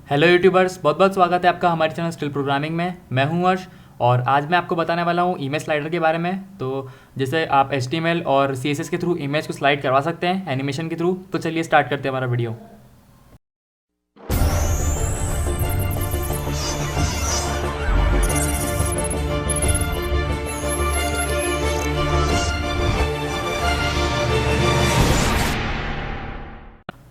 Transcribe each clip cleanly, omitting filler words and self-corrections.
Hello YouTubers, बहुत बहुत स्वागत है आपका हमारे चैनल स्टिल प्रोग्रामिंग में। मैं हूं हर्ष और आज मैं आपको बताने वाला हूं इमेज स्लाइडर के बारे में। तो जैसे आप HTML और CSS के थ्रू इमेज को स्लाइड करवा सकते हैं एनिमेशन के थ्रू। तो चलिए स्टार्ट करते हैं हमारा वीडियो।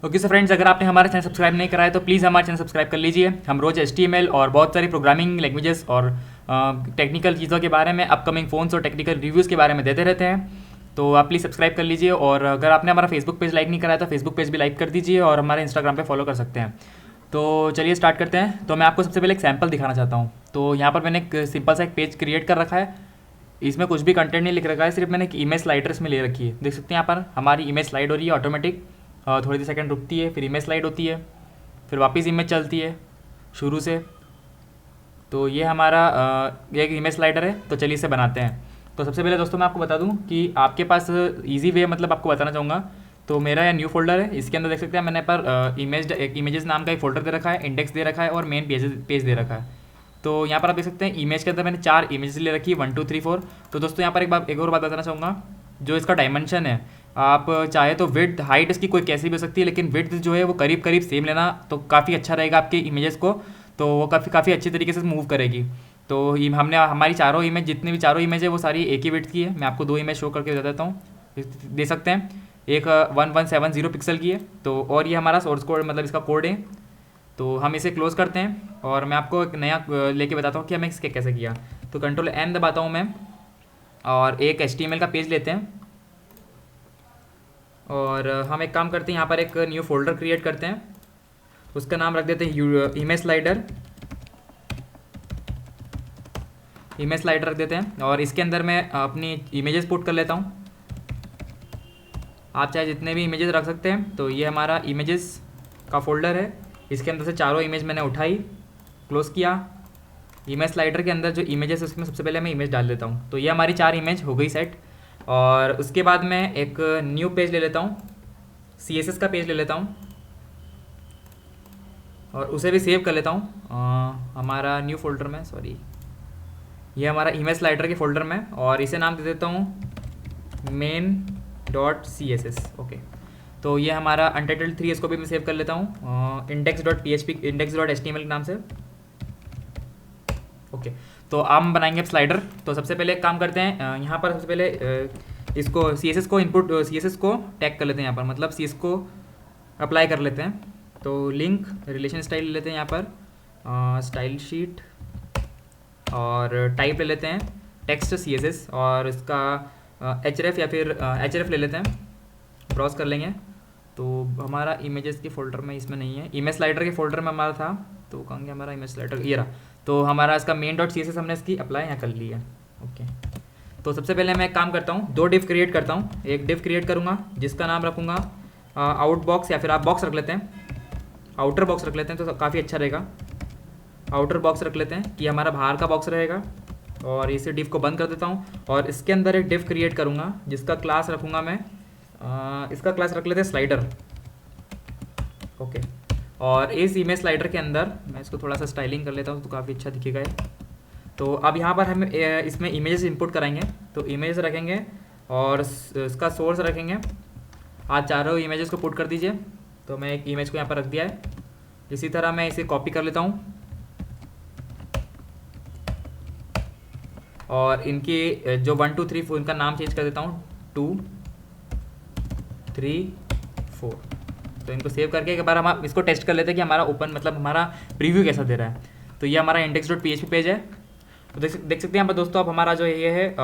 ओके सो फ्रेंड्स, अगर आपने हमारा चैनल सब्सक्राइब नहीं करा है तो प्लीज़ हमारा चैनल सब्सक्राइब कर लीजिए। हम रोज़ HTML और बहुत सारी प्रोग्रामिंग लैंग्वेजेस और टेक्निकल चीज़ों के बारे में, अपकमिंग फ़ोन्स और टेक्निकल रिव्यूज़ के बारे में देते रहते हैं। तो आप प्लीज़ सब्सक्राइब कर लीजिए। और अगर आपने हमारा फेसबुक पेज लाइक नहीं करा है तो फेसबुक पेज भी लाइक कर दीजिए और हमारे इंस्टाग्राम पे फॉलो कर सकते हैं। तो चलिए स्टार्ट करते हैं। तो मैं आपको सबसे पहले एक सैम्पल दिखाना चाहता हूँ। तो यहाँ पर मैंने एक सिंपल सा एक पेज क्रिएट कर रखा है। इसमें कुछ भी कंटेंट नहीं लिख रखा है, सिर्फ मैंने एक इमेज स्लाइडर्स में ले रखी है। देख सकते हैं यहाँ पर हमारी इमेज स्लाइड हो रही है ऑटोमेटिक। थोड़ी देर सेकंड रुकती है, फिर इमेज स्लाइड होती है, फिर वापस इमेज चलती है शुरू से। तो ये हमारा एक इमेज स्लाइडर है। तो चलिए इसे बनाते हैं। तो सबसे पहले दोस्तों मैं आपको बता दूं कि आपके पास इजी वे मतलब आपको बताना चाहूँगा। तो मेरा यह न्यू फोल्डर है, इसके अंदर देख सकते हैं मैंने पर इमेजेस नाम का एक फोल्डर दे रखा है, इंडेक्स दे रखा है और मेन पेज दे रखा है। तो यहाँ पर आप देख सकते हैं इमेज के अंदर मैंने 4 इमेज ले रखी है, 1 2 3 4। तो दोस्तों यहाँ पर एक और बात बताना चाहूँगा। जो इसका डायमेंशन है, आप चाहे तो विड्थ हाइट इसकी कोई कैसी भी हो सकती है, लेकिन विड्थ जो है वो करीब करीब सेम लेना तो काफ़ी अच्छा रहेगा आपके इमेजेस को। तो वो काफ़ी अच्छी तरीके से मूव करेगी। तो हमने हमारी चारों इमेज, जितनी भी चारों इमेज है वो सारी एक ही विड्थ की है। मैं आपको 2 इमेज शो करके बता देता हूँ, दे सकते हैं। एक 1170 पिक्सल की है। तो और ये हमारा सोर्स कोड मतलब इसका कोड है। तो हम इसे क्लोज़ करते हैं और मैं आपको एक नया लेके बताता हूँ कि हमें इसके कैसे किया। तो कंट्रोल N दबाता हूँ मैं और एक HTML का पेज लेते हैं। और हम एक काम करते हैं, यहाँ पर एक न्यू फोल्डर क्रिएट करते हैं। उसका नाम रख देते हैं इमेज स्लाइडर। इमेज स्लाइडर रख देते हैं और इसके अंदर मैं अपनी इमेजेस पुट कर लेता हूँ। आप चाहे जितने भी इमेजेस रख सकते हैं। तो ये हमारा इमेजेस का फोल्डर है। इसके अंदर से चारों इमेज मैंने उठाई, क्लोज़ किया। इमेज स्लाइडर के अंदर जो इमेजेस है उसमें सबसे पहले मैं इमेज डाल देता हूँ। तो ये हमारी 4 इमेज हो गई सेट। और उसके बाद मैं एक न्यू पेज ले लेता हूँ, CSS का पेज ले लेता हूँ और उसे भी सेव कर लेता हूँ हमारा न्यू फोल्डर में। सॉरी, ये हमारा इमेज स्लाइडर के फोल्डर में, और इसे नाम दे देता हूँ main.css। ओके, तो ये हमारा अनटाइटल्ड 3, इसको भी मैं सेव कर लेता हूँ index.html के नाम से। ओके, तो अब हम बनाएंगे अब स्लाइडर। तो सबसे पहले एक काम करते हैं, यहाँ पर सबसे पहले इसको CSS को टैग कर लेते हैं यहाँ पर, मतलब CSS को अप्लाई कर लेते हैं। तो लिंक रिलेशन स्टाइल ले लेते हैं यहाँ पर, स्टाइल शीट, और टाइप ले लेते हैं टेक्स्ट CSS, और इसका href या फिर href ले लेते हैं, ब्राउज कर लेंगे। तो हमारा इमेजेस के फोल्डर में इसमें नहीं है, इमेज स्लाइडर के फोल्डर में हमारा था। तो कहाँ गया हमारा इमेज स्लाइडर, ये रहा। तो हमारा इसका main.css हमने इसकी अप्लाई यहाँ कर ली है। ओके, तो सबसे पहले मैं एक काम करता हूँ, 2 डिव क्रिएट करता हूँ। एक डिव क्रिएट करूँगा जिसका नाम रखूँगा आउट बॉक्स, या फिर आप बॉक्स रख लेते हैं, आउटर बॉक्स रख लेते हैं तो काफ़ी अच्छा रहेगा। आउटर बॉक्स रख लेते हैं, ये हमारा बाहर का बॉक्स रहेगा। और इसे डिव को बंद कर देता हूँ और इसके अंदर एक डिव क्रिएट करूँगा जिसका क्लास रखूँगा मैं, इसका क्लास रख लेते हैं स्लाइडर। ओके, और इस इमेज स्लाइडर के अंदर मैं इसको थोड़ा सा स्टाइलिंग कर लेता हूँ तो काफ़ी अच्छा दिखेगा ये। तो अब यहाँ पर हम इसमें इमेजेस इंपुट कराएंगे। तो इमेज रखेंगे और इसका सोर्स रखेंगे। आज चारों इमेजेस को पुट कर दीजिए। तो मैं एक इमेज को यहाँ पर रख दिया है। इसी तरह मैं इसे कॉपी कर लेता हूँ और इनकी जो 1 2 3 4 इनका नाम चेंज कर देता हूँ, 2 3 4। तो इनको सेव करके एक बार हम इसको टेस्ट कर लेते हैं कि हमारा ओपन मतलब हमारा प्रीव्यू कैसा दे रहा है। तो ये हमारा index.php पेज है। तो देख सकते हैं यहाँ पर दोस्तों, अब हमारा जो ये है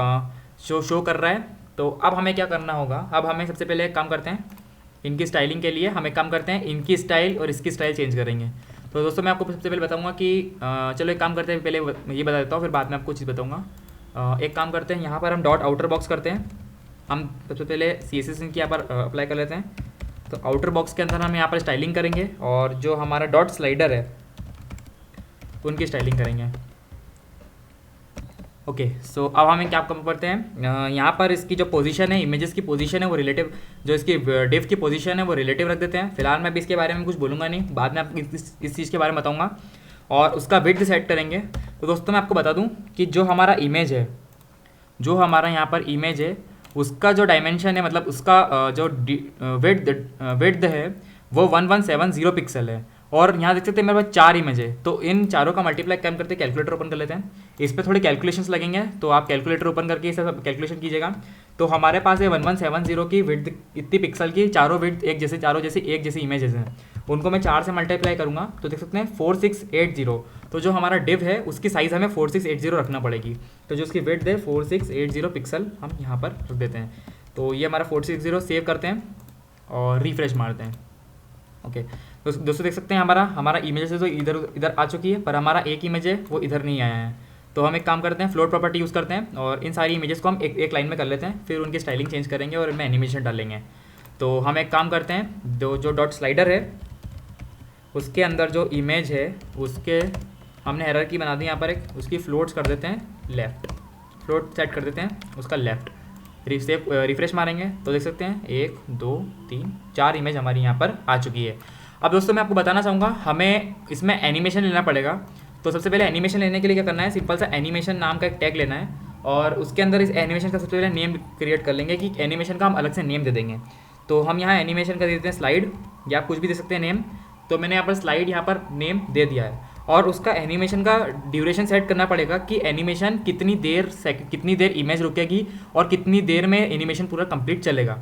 शो कर रहा है। तो अब हमें क्या करना होगा, अब हमें सबसे पहले एक काम करते हैं, इनकी स्टाइलिंग के लिए हम एक काम करते हैं, इनकी स्टाइल और इसकी स्टाइल चेंज करेंगे। तो दोस्तों मैं आपको सबसे पहले बताऊँगा कि चलो एक काम करते हैं, पहले ये बता देता हूँ फिर बाद में आपको चीज़ बताऊँगा। एक काम करते हैं, यहाँ पर हम डॉट आउटर बॉक्स करते हैं। हम सबसे पहले CSS इनकी यहाँ पर अप्लाई कर लेते हैं। तो आउटर बॉक्स के अंदर हम यहाँ पर स्टाइलिंग करेंगे और जो हमारा डॉट स्लाइडर है उनकी स्टाइलिंग करेंगे। ओके, सो अब हमें क्या काम करते हैं, यहाँ पर इसकी जो पोजीशन है, इमेजेस की पोजीशन है वो रिलेटिव, जो इसकी डिव की पोजीशन है वो रिलेटिव रख देते हैं। फिलहाल मैं अभी इसके बारे में कुछ बोलूँगा नहीं, बाद में आपको इस चीज़ के बारे में बताऊँगा। और उसका विड्थ सेट करेंगे। तो दोस्तों मैं आपको बता दूँ कि जो हमारा इमेज है, जो हमारा यहाँ पर इमेज है, उसका जो डायमेंशन है, मतलब उसका जो विड्थ है वो 1170 पिक्सल है। और यहाँ देख सकते हैं मेरे पास 4 इमेज है, तो इन चारों का मल्टीप्लाई कम करते कैलकुलेटर ओपन कर लेते हैं। इस पर थोड़े कैलकुलेशंस लगेंगे, तो आप कैलकुलेटर ओपन करके इसे कैलकुलेशन कीजिएगा। तो हमारे पास है 1170 की विड्थ, इतनी पिक्सल की चारों विड्थ एक जैसे, चारों जैसे एक जैसी इमेजेस हैं, उनको मैं 4 से मल्टीप्लाई करूँगा तो देख सकते हैं 4680। तो जो हमारा डिव है उसकी साइज़ हमें 4680 रखना पड़ेगी। तो जो उसकी विड्थ है 4680 पिक्सल हम यहाँ पर रख देते हैं। तो ये हमारा 4680 सेव करते हैं और रिफ्रेश मारते हैं। ओके, तो दोस्तों देख सकते हैं हमारा इमेज है तो इधर इधर आ चुकी है, पर हमारा एक इमेज है वो इधर नहीं आया है। तो हम एक काम करते हैं, फ्लोट प्रॉपर्टी यूज़ करते हैं और इन सारी इमेजेस को हम एक लाइन में कर लेते हैं, फिर उनकी स्टाइलिंग चेंज करेंगे और इनमें एनिमेशन डालेंगे। तो हम एक काम करते हैं, जो डॉट स्लाइडर है उसके अंदर जो इमेज है उसके हमने हायरार्की बना दी यहाँ पर एक, उसकी फ्लोट्स कर देते हैं लेफ़्ट, फ्लोट सेट कर देते हैं उसका लेफ़्ट। रिफ्रेश मारेंगे तो देख सकते हैं 1 2 3 4 इमेज हमारी यहाँ पर आ चुकी है। अब दोस्तों मैं आपको बताना चाहूँगा, हमें इसमें एनिमेशन लेना पड़ेगा। तो सबसे पहले एनिमेशन लेने के लिए क्या करना है, सिंपल सा एनिमेशन नाम का एक टैग लेना है और उसके अंदर इस एनिमेशन का सबसे पहले नेम क्रिएट कर लेंगे कि एनिमेशन का हम अलग से नेम दे देंगे। तो हम यहाँ एनिमेशन का दे देते हैं स्लाइड, या आप कुछ भी दे सकते हैं नेम। तो मैंने यहाँ पर स्लाइड यहाँ पर नेम दे दिया है और उसका एनिमेशन का ड्यूरेशन सेट करना पड़ेगा कि एनिमेशन कितनी देर इमेज रुकेगी और कितनी देर में एनिमेशन पूरा कंप्लीट चलेगा।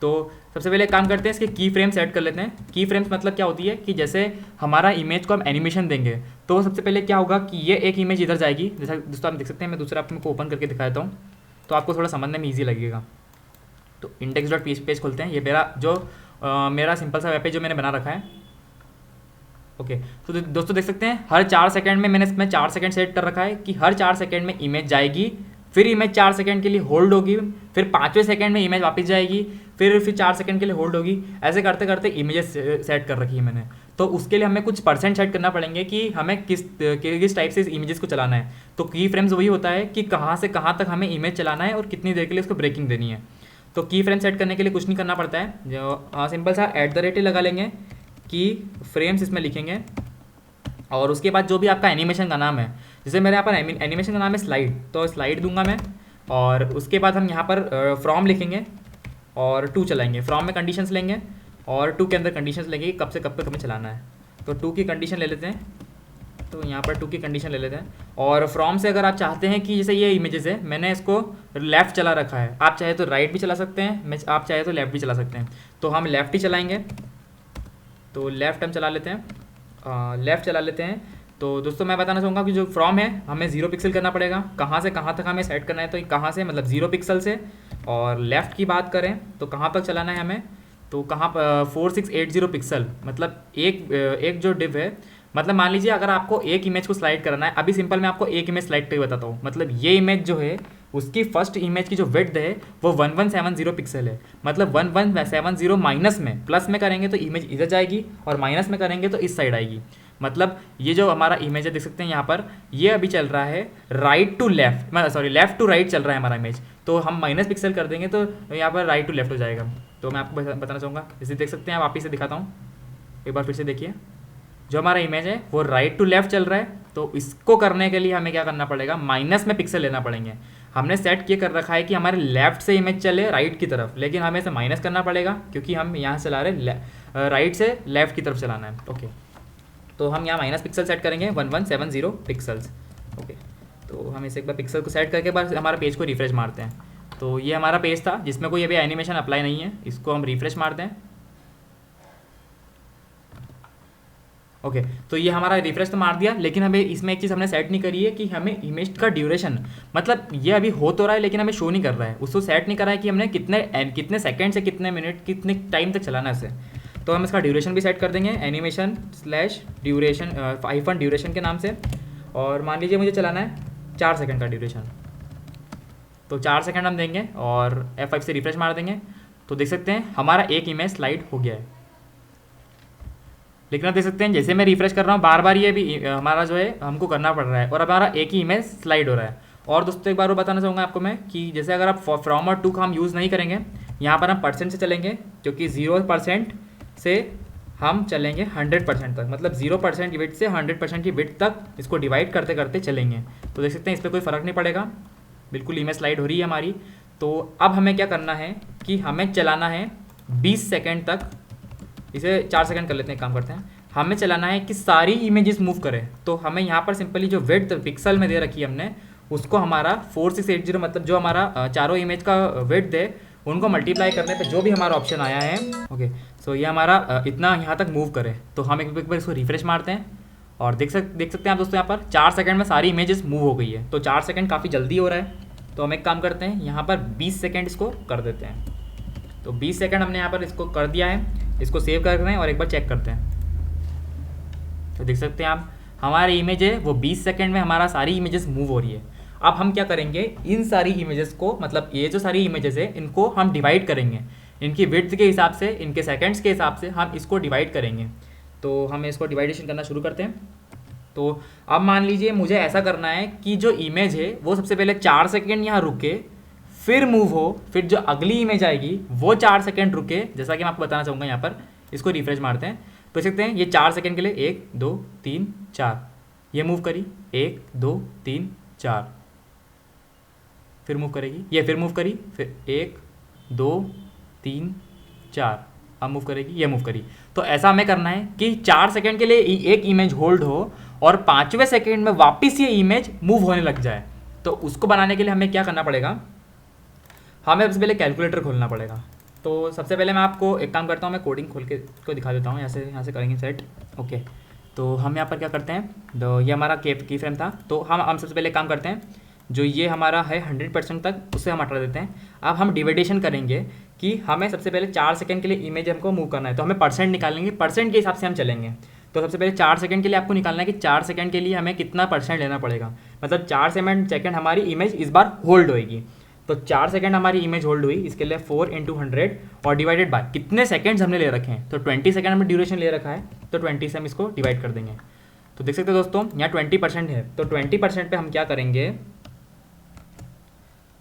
तो सबसे पहले काम करते हैं, इसके की फ्रेम सेट कर लेते हैं। की फ्रेम्स मतलब क्या होती है कि जैसे हमारा इमेज को हम एनिमेशन देंगे तो सबसे पहले क्या होगा कि ये एक इमेज इधर जाएगी, जैसा दोस्तों आप देख सकते हैं। मैं दूसरा आपको ओपन करके दिखाता हूँ तो आपको थोड़ा समझने में ईजी लगेगा। तो index.php पेज खोलते हैं, ये मेरा सिंपल सा वेब पेज जो मैंने बना रखा है। ओके, तो दोस्तों देख सकते हैं हर 4 सेकंड में मैंने इसमें 4 सेकंड सेट कर रखा है कि हर 4 सेकंड में इमेज जाएगी, फिर इमेज 4 सेकंड के लिए होल्ड होगी, फिर 5वें सेकंड में इमेज वापस जाएगी, फिर 4 सेकंड के लिए होल्ड होगी। ऐसे करते करते इमेजेस सेट कर रखी है मैंने। तो उसके लिए हमें कुछ परसेंट सेट करना पड़ेंगे कि हमें किस टाइप से इस इमेजेस को चलाना है। तो की फ्रेम्स वही होता है कि कहाँ से कहाँ तक हमें इमेज चलाना है और कितनी देर के लिए उसको ब्रेकिंग देनी है। तो की फ्रेम सेट करने के लिए कुछ नहीं करना पड़ता है, जो सिंपल सा @ लगा लेंगे, की फ्रेम्स इसमें लिखेंगे और उसके बाद जो भी आपका एनिमेशन का नाम है, जैसे मेरे यहाँ पर एनिमेशन का नाम है स्लाइड, तो स्लाइड दूंगा मैं। और उसके बाद हम यहाँ पर फ्रॉम लिखेंगे और 2 चलाएंगे। फ्रॉम में कंडीशंस लेंगे और 2 के अंदर कंडीशंस लेंगे कि कब से कब तक हमें चलाना है। तो 2 की कंडीशन ले लेते हैं, तो यहाँ पर 2 की कंडीशन ले लेते हैं। और फ्रॉम से अगर आप चाहते हैं कि जैसे ये इमेजेस है, मैंने इसको लेफ़्ट चला रखा है, आप चाहे तो राइट भी चला सकते हैं, आप चाहे तो लेफ़्ट भी चला सकते हैं। तो हम लेफ़्ट ही चलाएँगे, तो लेफ़्ट हम चला लेते हैं, लेफ़्ट चला लेते हैं। तो दोस्तों मैं बताना चाहूँगा कि जो फ्रॉम है हमें 0 पिक्सल करना पड़ेगा। कहाँ से कहाँ तक हमें सेट करना है, तो कहाँ से मतलब 0 पिक्सल से। और लेफ़्ट की बात करें तो कहाँ तक चलाना है हमें, तो कहाँ 4680 पिक्सल, मतलब एक जो डिव है, मतलब मान लीजिए अगर आपको एक इमेज को स्लाइड करना है, अभी सिंपल मैं आपको एक इमेज स्लाइड करके बताता हूँ। मतलब ये इमेज जो है उसकी फर्स्ट इमेज की जो विड्थ है वो 1170 पिक्सल है। मतलब 1170 माइनस में, प्लस में करेंगे तो इमेज इधर जाएगी और माइनस में करेंगे तो इस साइड आएगी। मतलब ये जो हमारा इमेज है देख सकते हैं यहाँ पर, ये अभी चल रहा है right to left, left to right चल रहा है हमारा इमेज। तो हम माइनस पिक्सल कर देंगे तो यहाँ पर राइट टू लेफ्ट हो जाएगा। तो मैं आपको बताना चाहूँगा, जैसे देख सकते हैं, आप वापिस से दिखाता हूँ, एक बार फिर से देखिए। जो हमारा इमेज है वो राइट टू लेफ्ट चल रहा है, तो इसको करने के लिए हमें क्या करना पड़ेगा, माइनस में पिक्सल लेना पड़ेंगे। हमने सेट किए कर रखा है कि हमारे लेफ्ट से इमेज चले राइट की तरफ, लेकिन हमें इसे माइनस करना पड़ेगा क्योंकि हम यहाँ चला रहे राइट से लेफ्ट की तरफ चलाना है। ओके, तो हम यहाँ माइनस पिक्सल सेट करेंगे 1170 पिक्सल्स। ओके, तो हम इसे एक बार पिक्सल को सेट करके बाद हमारा पेज को रिफ्रेश मारते हैं। तो ये हमारा पेज था जिसमें कोई अभी एनिमेशन अप्लाई नहीं है, इसको हम रिफ्रेश मारते हैं। ओके, तो ये हमारा रिफ्रेश तो मार दिया, लेकिन हमें इसमें एक चीज़ हमने सेट नहीं करी है कि हमें इमेज का ड्यूरेशन, मतलब ये अभी हो तो रहा है लेकिन हमें शो नहीं कर रहा है, उसको सेट नहीं कर रहा है कि हमने कितने सेकंड से कितने मिनट कितने टाइम तक चलाना है इसे। तो हम इसका ड्यूरेशन भी सेट कर देंगे, एनिमेशन /ड्यूरेशन ड्यूरेशन के नाम से। और मान लीजिए मुझे चलाना है 4 सेकंड का ड्यूरेशन, तो 4 सेकंड हम देंगे और F5 से रिफ्रेश मार देंगे। तो देख सकते हैं हमारा एक इमेज स्लाइड हो गया है। लेकिन आप देख सकते हैं जैसे मैं रिफ्रेश कर रहा हूँ बार बार ये भी हमारा जो है हमको करना पड़ रहा है और अब हमारा एक ही इमेज स्लाइड हो रहा है। और दोस्तों एक बार और बताना चाहूँगा आपको मैं कि जैसे अगर आप फ्रॉम और टू का हम यूज़ नहीं करेंगे, यहाँ पर हम परसेंट से चलेंगे, क्योंकि 0% से हम चलेंगे 100% तक, मतलब 0% की विड्थ से 100% की विड्थ तक इसको डिवाइड करते करते चलेंगे। तो देख सकते हैं इस पर कोई फ़र्क नहीं पड़ेगा, बिल्कुल इमेज स्लाइड हो रही है हमारी। तो अब हमें क्या करना है कि हमें चलाना है 20 सेकेंड तक, इसे 4 सेकेंड कर लेते हैं, काम करते हैं। हमें चलाना है कि सारी इमेजेस मूव करें। तो हमें यहाँ पर सिंपली जो विड्थ पिक्सल में दे रखी है हमने, उसको हमारा 4680, मतलब जो हमारा चारों इमेज का विड्थ है उनको मल्टीप्लाई करने पे जो भी हमारा ऑप्शन आया है, ओके, सो ये हमारा इतना यहाँ तक मूव करे। तो हम एक बार इसको रिफ्रेश मारते हैं और देख सकते हैं आप दोस्तों, यहाँ पर 4 सेकंड में सारी इमेजेस मूव हो गई है। तो 4 सेकंड काफ़ी जल्दी हो रहा है। तो हम एक काम करते हैं, यहाँ पर 20 सेकंड इसको कर देते हैं। तो 20 सेकंड हमने यहाँ पर इसको कर दिया है, इसको सेव कर रहे हैं और एक बार चेक करते हैं। तो देख सकते हैं आप, हमारी इमेज है वो 20 सेकंड में हमारा सारी इमेजेस मूव हो रही है। अब हम क्या करेंगे, इन सारी इमेजेस को, मतलब ये जो सारी इमेजेस है इनको हम डिवाइड करेंगे, इनकी विड्थ के हिसाब से, इनके सेकंड्स के हिसाब से हम इसको डिवाइड करेंगे। तो हम इसको डिवाइडेशन करना शुरू करते हैं। तो अब मान लीजिए मुझे ऐसा करना है कि जो इमेज है वो सबसे पहले 4 सेकेंड यहाँ रुके, फिर मूव हो, फिर जो अगली इमेज आएगी वो 4 सेकेंड रुके, जैसा कि मैं आपको बताना चाहूँगा। यहाँ पर इसको रिफ्रेश मारते हैं तो देख सकते हैं ये 4 सेकेंड के लिए 1 2 3 4 ये मूव करी, 1 2 3 4, फिर मूव करेगी, ये फिर मूव करी, फिर 1 2 3 4, अब मूव करेगी, ये मूव करी। तो ऐसा हमें करना है कि 4 सेकेंड के लिए एक इमेज होल्ड हो और 5वें सेकेंड में वापस ये इमेज मूव होने लग जाए। तो उसको बनाने के लिए हमें क्या करना पड़ेगा, हमें सबसे पहले कैलकुलेटर खोलना पड़ेगा। तो सबसे पहले मैं आपको एक काम करता हूँ, मैं कोडिंग खोल के इसको दिखा देता हूँ। यहाँ से करेंगे सेट, ओके। तो हम यहाँ पर क्या करते हैं, तो ये हमारा की फ्रेम था। तो हम सबसे पहले काम करते हैं, जो ये हमारा है 100% तक, उससे हम हटा देते हैं। अब हम डिवाइडेशन करेंगे कि हमें सबसे पहले 4 सेकंड के लिए इमेज हमको मूव करना है, तो हमें परसेंट निकालेंगे, परसेंट के हिसाब से हम चलेंगे। तो सबसे पहले 4 सेकंड के लिए आपको निकालना है कि 4 सेकंड के लिए हमें कितना परसेंट लेना पड़ेगा, मतलब 4 सेकंड हमारी इमेज इस बार होल्ड होएगी। तो 4 सेकंड हमारी इमेज होल्ड हुई, इसके लिए 4 × 100 और डिवाइडेड बाय कितने सेकंड्स हमने ले रखे हैं। तो 20 सेकंड हमें ड्यूरेशन ले रखा है, तो 20 से हम इसको डिवाइड कर देंगे। तो देख सकते हो दोस्तों, यहाँ 20% है। तो 20% पे हम क्या करेंगे,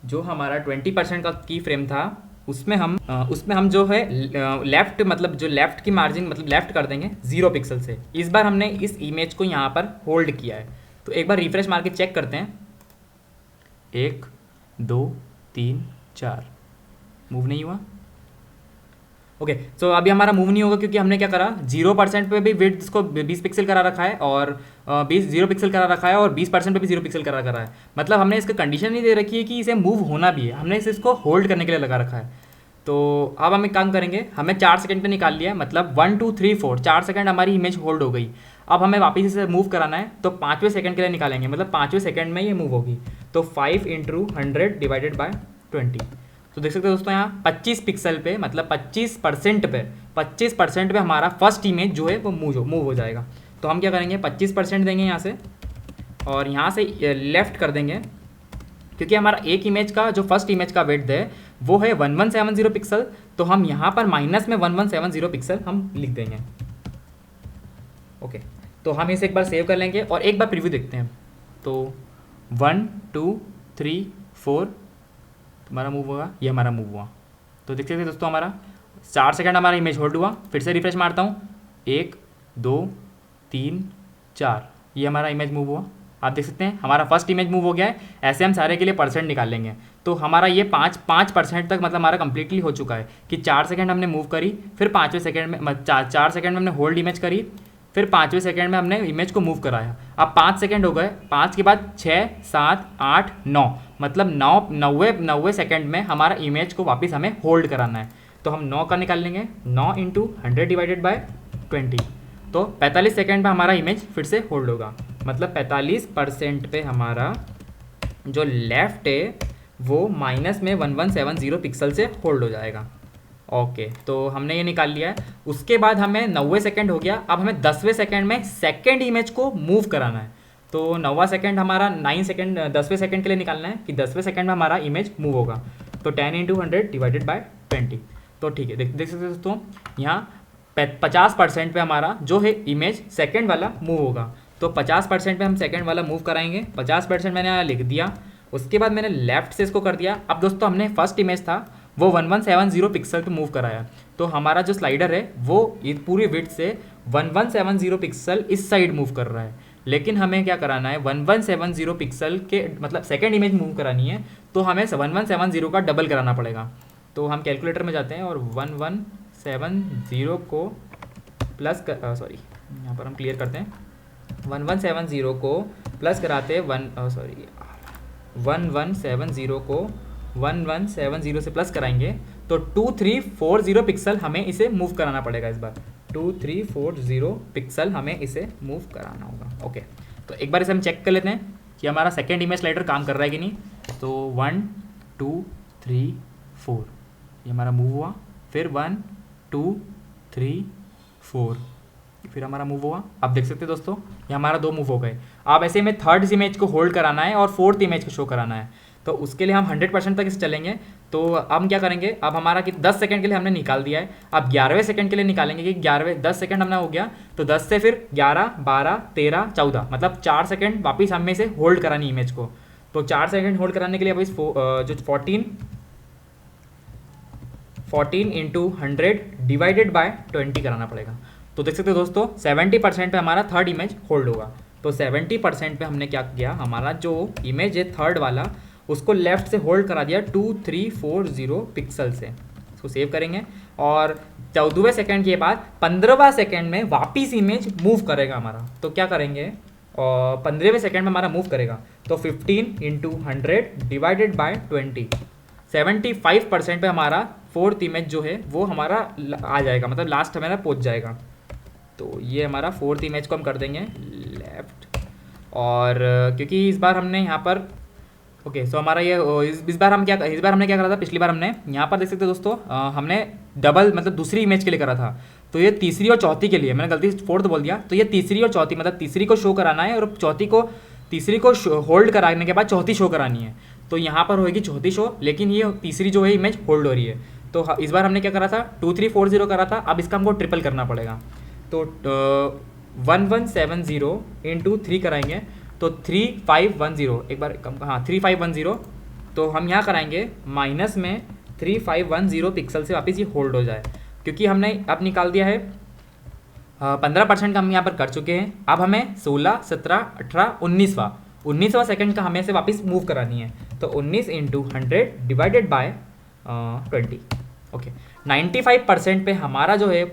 जो हमारा 20% का की फ्रेम था उसमें हम जो है लेफ्ट, मतलब जो लेफ्ट की मार्जिन, मतलब लेफ्ट कर देंगे 0 पिक्सल से। इस बार हमने इस इमेज को यहाँ पर होल्ड किया है। तो एक बार रिफ्रेश मार के चेक करते हैं, 1 2 3 4 मूव नहीं हुआ, ओके। सो अभी हमारा मूव नहीं होगा क्योंकि हमने क्या करा, 0% पे भी विड्थ इसको 20 पिक्सल करा रखा है और 0 पिक्सल करा रखा है और 20% पे भी 0 पिक्सल करा है। मतलब हमने इसका कंडीशन नहीं दे रखी है कि इसे मूव होना भी है, हमने इसे इसको होल्ड करने के लिए लगा रखा है। तो अब हम एक काम करेंगे, हमें 4 सेकंड पे निकाल लिया है, मतलब 1 2 3 4 4 सेकंड हमारी इमेज होल्ड हो गई। अब हमें वापस इसे मूव कराना है, तो 5वें सेकंड के लिए निकालेंगे, मतलब 5वें सेकंड में ये मूव होगी। तो 5 × 100 डिवाइडेड बाय 20। तो देख सकते हो दोस्तों, यहाँ 25 पिक्सल पे, मतलब 25% पे हमारा फर्स्ट इमेज जो है वो मूव हो जाएगा। तो हम क्या करेंगे, 25% देंगे यहाँ से और यहाँ से लेफ्ट कर देंगे, क्योंकि हमारा एक इमेज का जो फर्स्ट इमेज का विड्थ है वो है 1170 पिक्सल। तो हम यहाँ पर माइनस में 1170 पिक्सल हम लिख देंगे, ओके। तो हम इसे एक बार सेव कर लेंगे और एक बार प्रीव्यू देखते हैं। तो 1 2 3 4 हमारा मूव होगा, ये हमारा मूव हुआ। तो देख सकते हैं दोस्तों, हमारा 4 सेकंड हमारा इमेज होल्ड हुआ। फिर से रिफ्रेश मारता हूँ, 1 2 3 4 ये हमारा इमेज मूव हुआ। आप देख सकते हैं हमारा फर्स्ट इमेज मूव हो गया है। ऐसे हम सारे के लिए परसेंट निकाल लेंगे। तो हमारा ये 5% तक, मतलब हमारा कंप्लीटली हो चुका है कि 4 सेकंड हमने मूव करी, फिर 5वें सेकंड में 4 सेकंड में हमने होल्ड इमेज करी, फिर 5वें सेकंड में हमने इमेज को मूव कराया। अब 5 सेकंड हो गए, 5 के बाद 6 7 8 9, मतलब 90वें सेकंड में हमारा इमेज को वापस हमें होल्ड कराना है। तो हम 9 का निकाल लेंगे, 9 × 100 डिवाइडेड बाय 20। तो 45 सेकंड में हमारा इमेज फिर से होल्ड होगा, मतलब 45% पे हमारा जो लेफ्ट है वो माइनस में 1170 पिक्सल से होल्ड हो जाएगा, ओके। तो हमने ये निकाल लिया है। उसके बाद हमें 90वें सेकंड हो गया। अब हमें 10वें सेकंड में सेकंड इमेज को मूव कराना है। तो 9वां सेकंड हमारा 10वें सेकंड के लिए निकालना है कि 10वें सेकंड में हमारा इमेज मूव होगा। तो 10 × 100 डिवाइडेड बाय 20। तो ठीक है, देख सकते दोस्तों, यहाँ 50% पे हमारा जो है इमेज सेकंड वाला मूव होगा। तो 50% पे हम सेकंड वाला मूव कराएंगे। 50% मैंने यहाँ लिख दिया उसके बाद मैंने लेफ्ट से इसको कर दिया। अब दोस्तों हमने फर्स्ट इमेज था वो 1170 पिक्सल पे मूव कराया, तो हमारा जो स्लाइडर है वो इस पूरी विड्थ से 1170 पिक्सल इस साइड मूव कर रहा है। लेकिन हमें क्या कराना है, 1170 पिक्सल के मतलब सेकेंड इमेज मूव करानी है, तो हमें 1170 का डबल कराना पड़ेगा। तो हम कैलकुलेटर में जाते हैं और 1170 को प्लस कर सॉरी यहाँ पर हम क्लियर करते हैं, 1170 को प्लस कराते हैं 1170 को 1170 से प्लस कराएंगे तो 2340 पिक्सल हमें इसे मूव कराना पड़ेगा। इस बार 2340 पिक्सल हमें इसे मूव कराना होगा। ओके, तो एक बार इसे हम चेक कर लेते हैं कि हमारा सेकेंड इमेज स्लाइडर काम कर रहा है कि नहीं। तो 1 2 3 4 ये हमारा मूव हुआ, फिर 1 2 3 4 फिर हमारा मूव हुआ। आप देख सकते हैं दोस्तों ये हमारा 2 मूव हो गए। अब ऐसे में थर्ड इमेज को होल्ड कराना है और फोर्थ इमेज को शो कराना है, तो उसके लिए हम 100% तक इसे चलेंगे। तो अब हम क्या करेंगे, अब हमारा कि 10 सेकंड के लिए हमने निकाल दिया है, अब 11वें सेकंड के लिए निकालेंगे कि 10 सेकंड हमने हो गया, तो 10 से फिर 11 12 13 14 मतलब 4 सेकंड वापिस हमें इसे होल्ड करानी इमेज को। तो 4 सेकंड होल्ड कराने के लिए वापिस जो 14 इंटू 100 डिवाइडेड बाय 20 कराना पड़ेगा। तो देख सकते हो दोस्तों 70% पे हमारा थर्ड इमेज होल्ड होगा। तो 70% पे हमने क्या किया, हमारा जो इमेज है थर्ड वाला उसको लेफ्ट से होल्ड करा दिया 2340 पिक्सल से। इसको सेव करेंगे और 14वें सेकंड के बाद 15वां सेकंड में वापिस इमेज मूव करेगा हमारा। तो क्या करेंगे, 15वें सेकंड में हमारा मूव करेगा तो 15 इंटू 100 डिवाइडेड बाय 20 75% पे हमारा फोर्थ इमेज जो है वो हमारा आ जाएगा, मतलब लास्ट हमारा पहुंच जाएगा। तो ये हमारा फोर्थ इमेज को हम कर देंगे लेफ्ट, और क्योंकि इस बार हमने यहाँ पर ओके सो हमारा ये इस बार हमने क्या करा था, पिछली बार हमने यहाँ पर देख सकते हो दोस्तों हमने डबल मतलब दूसरी इमेज के लिए करा था, तो ये तीसरी और चौथी के लिए मैंने गलती से फोर्थ बोल दिया। तो ये तीसरी और चौथी मतलब तीसरी को शो कराना है और तीसरी को होल्ड कराने के बाद चौथी शो करानी है। तो यहाँ पर होगी चौथी शो, लेकिन ये तीसरी जो है इमेज होल्ड हो रही है। तो इस बार हमने क्या करा था 2340 करा था, अब इसका हमको ट्रिपल करना पड़ेगा। तो 1170 इंटू 3 कराएंगे तो 3510 एक बार कम, हाँ 3510। तो हम यहाँ कराएंगे माइनस में 3510 पिक्सल से वापस ये होल्ड हो जाए, क्योंकि हमने अब निकाल दिया है 15% का हम यहाँ पर कर चुके हैं। अब हमें 16 17 18 19वां सेकंड का हमें से वापस मूव करानी है। तो 19 इंटू 100 डिवाइडेड बाय 20 ओके 95% पे हमारा जो है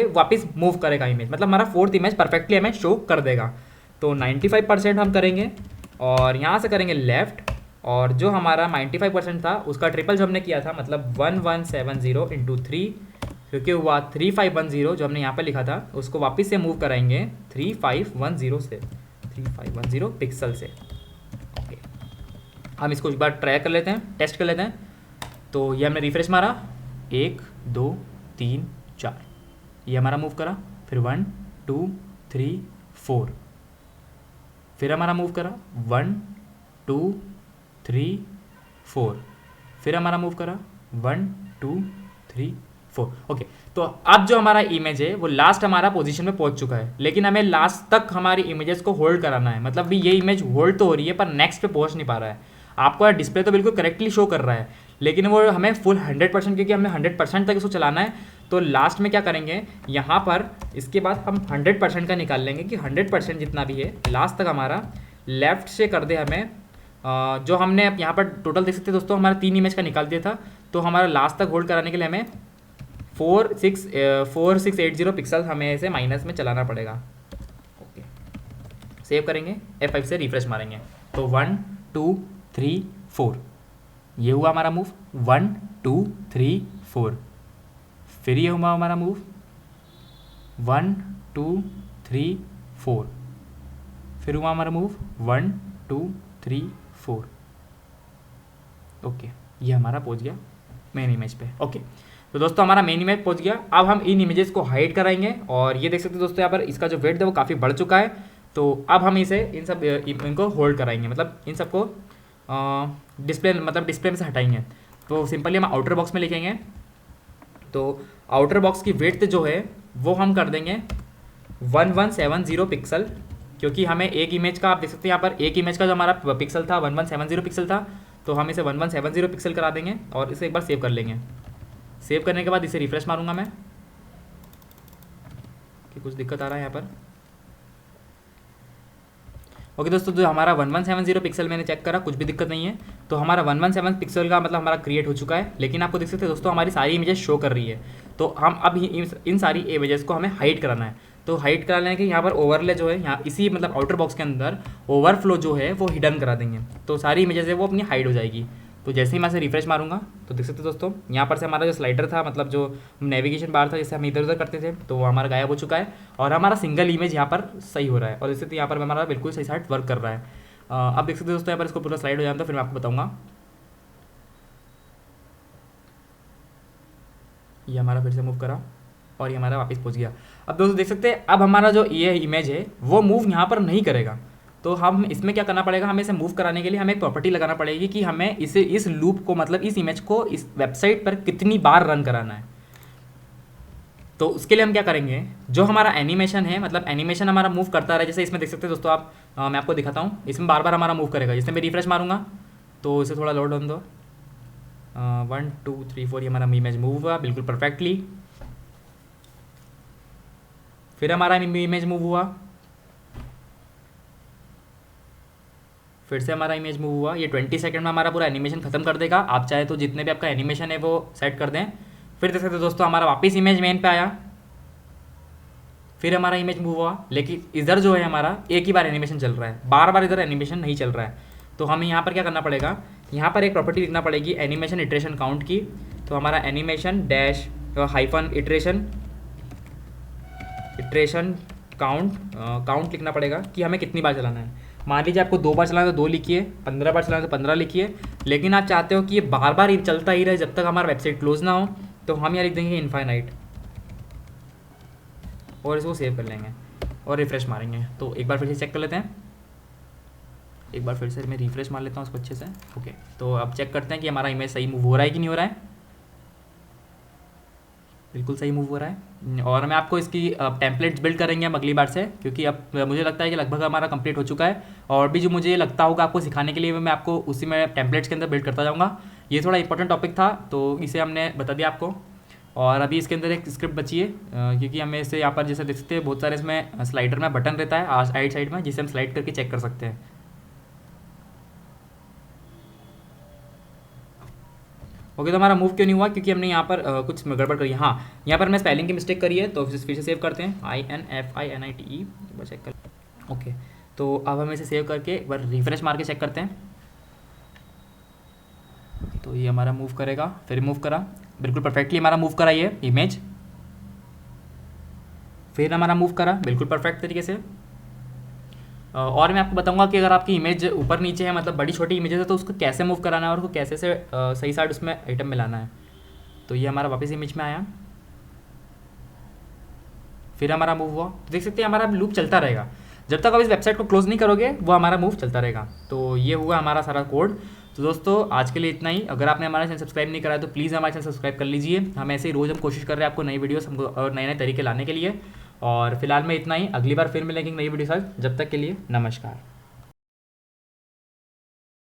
वापस मूव करेगा इमेज, मतलब हमारा फोर्थ इमेज परफेक्टली हमें शो कर देगा। तो 95% हम करेंगे और यहाँ से करेंगे लेफ्ट, और जो हमारा 95% था उसका ट्रिपल जो हमने किया था मतलब 1170 इंटू 3, क्योंकि हुआ 3510 जो हमने यहाँ पर लिखा था उसको वापस से मूव कराएंगे 3510 पिक्सल से। ओके हम इसको एक बार ट्राई कर लेते हैं, टेस्ट कर लेते हैं। तो ये हमने रिफ्रेश मारा 1 2 3 4 ये हमारा मूव करा, फिर 1 2 3 4 फिर हमारा मूव करा 1 2 3 4 फिर हमारा मूव करा 1 2 3 4 ओके। तो अब जो हमारा इमेज है वो लास्ट हमारा पोजीशन में पहुंच चुका है, लेकिन हमें लास्ट तक हमारी इमेजेस को होल्ड कराना है। मतलब भी ये इमेज होल्ड तो हो रही है पर नेक्स्ट पे पहुंच नहीं पा रहा है। आपको डिस्प्ले तो बिल्कुल करेक्टली शो कर रहा है, लेकिन वो हमें फुल 100% क्योंकि हमें 100% तक इसको चलाना है। तो लास्ट में क्या करेंगे, यहाँ पर इसके बाद हम 100% का निकाल लेंगे कि 100% जितना भी है लास्ट तक हमारा लेफ्ट से कर दे हमें। जो हमने यहाँ पर टोटल देख सकते हैं दोस्तों हमारा 3 इमेज का निकाल दिया था, तो हमारा लास्ट तक होल्ड कराने के लिए हमें 4680 पिक्सल हमें इसे माइनस में चलाना पड़ेगा। ओके सेव करेंगे, F5 से रिफ्रेश मारेंगे तो 1 2 3 4 ये हुआ हमारा मूव 1 2 3 4 फिर ये हुआ हमारा मूव 1 2 3 4 फिर हुआ हमारा मूव 1 2 3 4 ओके ये हमारा पहुंच गया मेन इमेज पे। ओके तो दोस्तों हमारा मेन इमेज पहुंच गया। अब हम इन इमेजेस को हाइड कराएंगे और ये देख सकते हैं दोस्तों यहाँ पर इसका जो वेट है वो काफ़ी बढ़ चुका है। तो अब हम इनको होल्ड कराएंगे, मतलब इन सबको डिस्प्ले में से हटाएंगे। तो सिंपली हम आउटर बॉक्स में लिखेंगे, तो आउटर बॉक्स की विड्थ जो है वो हम कर देंगे 1170 पिक्सल, क्योंकि हमें एक इमेज का, आप देख सकते हैं यहाँ पर, एक इमेज का जो हमारा पिक्सल था 1170 पिक्सल था, तो हम इसे 1170 पिक्सल करा देंगे और इसे एक बार सेव कर लेंगे। सेव करने के बाद इसे रिफ्रेश मारूंगा मैं कि कुछ दिक्कत आ रहा है यहाँ पर। ओके दोस्तों, जो हमारा 1170 पिक्सल मैंने चेक करा, कुछ भी दिक्कत नहीं है। तो हमारा 117 पिक्सल का मतलब हमारा क्रिएट हो चुका है। लेकिन आपको देख सकते हैं दोस्तों, हमारी सारी इमेजेस शो कर रही है। तो हम अब इन सारी इमेजेस को हमें हाइड कराना है। तो हाइड कराने के यहाँ पर ओवरले जो है, यहाँ इसी मतलब आउटर बॉक्स के अंदर ओवरफ्लो जो है वो हिडन करा देंगे, तो सारी इमेजेस है वो अपनी हाइड हो जाएगी। तो जैसे ही मैं इसे रिफ्रेश मारूंगा तो देख सकते हैं दोस्तों, यहाँ पर से हमारा जो स्लाइडर था, मतलब जो नेविगेशन बार था जिससे हम इधर उधर करते थे, तो वो हमारा गायब हो चुका है और हमारा सिंगल इमेज यहाँ पर सही हो रहा है। और जैसे तो यहाँ पर हमारा बिल्कुल सही साइड वर्क कर रहा है। अब देख सकते हैं दोस्तों, यहाँ पर इसको पूरा स्लाइड हो जाए तो फिर मैं आपको बताऊँगा। ये हमारा फिर से मूव करा और ये हमारा वापस पहुँच गया। अब दोस्तों देख सकते हैं, अब हमारा जो ये इमेज है वो मूव यहाँ पर नहीं करेगा। तो हम इसमें क्या करना पड़ेगा, हमें इसे मूव कराने के लिए हमें एक प्रॉपर्टी लगाना पड़ेगी कि हमें इसे, इस लूप को, मतलब इस इमेज को इस वेबसाइट पर कितनी बार रन कराना है। तो उसके लिए हम क्या करेंगे, जो हमारा एनिमेशन है, मतलब एनिमेशन हमारा मूव करता रहे। जैसे इसमें देख सकते हैं दोस्तों आप, मैं आपको दिखाता हूँ, इसमें बार बार हमारा मूव करेगा। जैसे मैं रिफ्रेश मारूंगा तो इसे थोड़ा लोड होने दो। 1 2 3 4 ये हमारा इमेज मूव हुआ बिल्कुल परफेक्टली। फिर हमारा इमेज मूव हुआ, फिर से हमारा इमेज मूव हुआ। ये 20 सेकंड में हमारा पूरा एनिमेशन खत्म कर देगा। आप चाहे तो जितने भी आपका एनिमेशन है वो सेट कर दें। फिर देख सकते हैं दोस्तों, हमारा वापस इमेज मेन पे आया, फिर हमारा इमेज मूव हुआ। लेकिन इधर जो है हमारा एक ही बार एनिमेशन चल रहा है, बार बार इधर एनिमेशन नहीं चल रहा है। तो हमें यहाँ पर क्या करना पड़ेगा, यहाँ पर एक प्रॉपर्टी लिखना पड़ेगी एनिमेशन इटरेशन काउंट की। तो हमारा animation dash hyphen iteration count लिखना पड़ेगा कि हमें कितनी बार चलाना है। मान लीजिए आपको 2 बार चलाना है तो 2 लिखिए, 15 बार चलाना है तो 15 लिखिए। लेकिन आप चाहते हो कि ये बार बार चलता ही रहे जब तक हमारा वेबसाइट क्लोज ना हो, तो हम यहाँ लिख देंगे इनफाइनाइट और इसको सेव कर लेंगे और रिफ्रेश मारेंगे। तो एक बार फिर से चेक कर लेते हैं, एक बार फिर से मैं रिफ्रेश मार लेता हूँ उसको अच्छे से। ओके, तो अब चेक करते हैं कि हमारा इमेज सही मूव हो रहा है कि नहीं हो रहा है। बिल्कुल सही मूव हो रहा है। और मैं आपको इसकी टेम्पलेट्स बिल्ड करेंगे हम अगली बार से, क्योंकि अब मुझे लगता है कि लगभग हमारा कंप्लीट हो चुका है। और भी जो मुझे लगता होगा आपको सिखाने के लिए मैं आपको उसी में टेम्पलेट्स के अंदर बिल्ड करता जाऊँगा। ये थोड़ा इंपॉर्टेंट टॉपिक था तो इसे हमने बता दिया आपको। और अभी इसके अंदर एक स्क्रिप्ट बची है, क्योंकि हमें इसे यहाँ पर जैसे देख सकते हैं बहुत सारे इसमें स्लाइडर में बटन रहता है साइड में, जिसे हम स्लाइड करके चेक कर सकते हैं। ओके, तो हमारा मूव क्यों नहीं हुआ, क्योंकि हमने यहाँ पर कुछ गड़बड़ करी है। हाँ, यहाँ पर मैं स्पेलिंग की मिस्टेक करी है, तो फिर से सेव करते हैं INFINITE, बस चेक कर। ओके, तो अब हम इसे सेव करके एक बार रिफ्रेश मार के चेक करते हैं। तो ये हमारा मूव करेगा, फिर मूव करा, बिल्कुल परफेक्टली हमारा मूव करा ये इमेज, फिर हमारा मूव करा बिल्कुल परफेक्ट तरीके से। और मैं आपको बताऊंगा कि अगर आपकी इमेज ऊपर नीचे है, मतलब बड़ी छोटी इमेजेस है, तो उसको कैसे मूव कराना है और उसको कैसे से सही साइड उसमें आइटम में लाना है। तो ये हमारा वापस इमेज में आया, फिर हमारा मूव हुआ। तो देख सकते हैं हमारा लूप चलता रहेगा जब तक आप इस वेबसाइट को क्लोज नहीं करोगे, वो हमारा मूव चलता रहेगा। तो ये हुआ हमारा सारा कोड। तो दोस्तों आज के लिए इतना ही। अगर आपने हमारा चैनल सब्सक्राइब नहीं करा है तो प्लीज़ हमारे चैनल सब्सक्राइब कर लीजिए। हम ऐसे ही रोज़ हम कोशिश कर रहे हैं आपको नई वीडियोस हमको और नए नए तरीके लाने के लिए। और फिलहाल में इतना ही, अगली बार फिर मिलेंगे नई वीडियो साथ। जब तक के लिए नमस्कार।